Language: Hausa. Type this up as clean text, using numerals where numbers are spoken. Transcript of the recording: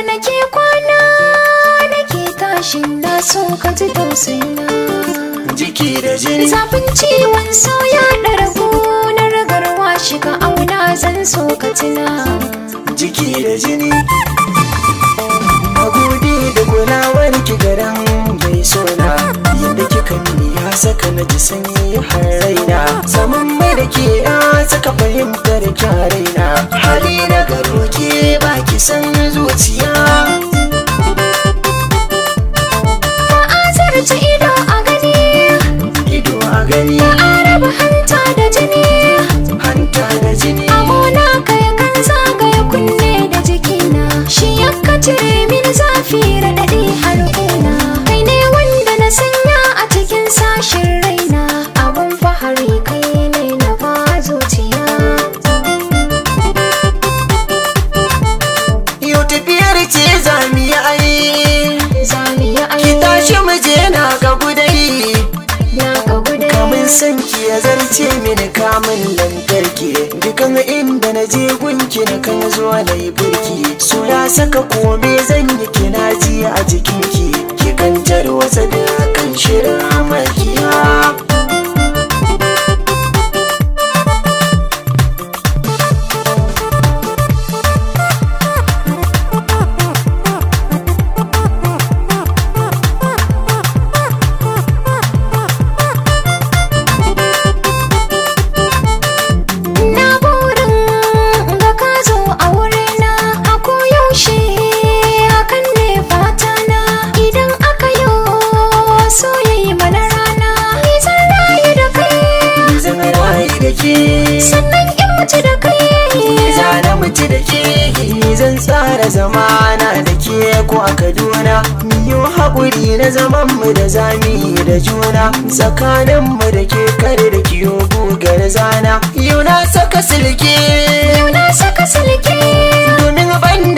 da nake kwana nake tashin na so ka ji tausayina. Jiki da jini zafin ciwon so ya ɗaragu na ragarwa shiga auna zan so ka tuna. jiki da jini magudi da kulawar ki garan bai sona yadda kika mini ya saka na ji sanyi har raina zaman mai da ke ya saka fahimtar kyaraina hali na garo ke baki san zuciya ta ido a gani ido a gani a raba hanta da jini hanta da jini amona kai kan zagaya kunne da jikina shi ya cire min zafi raɗaɗi har kuna kai ne wanda na sanya a cikin sashin raina abun fahari kai ne na ba zuciya. yau tafiyar ce zamiya ai ki tashi mu je na ga gudai kamun san ki ya zarce mini kamun lantarki dukan inda na je gunki na kan zo na yi birki so ya saka kome zan yi kina ji a jikinki ki kantar wasa da kan shirin makiya. sannan in mutu da kai zana mutu da ke zan tsara zamana da ke ko a Kaduna miyo haƙuri na zaman mu da zami da juna tsakanin mu da ke kare da kiyo gugar zana yau na saka silke domin ban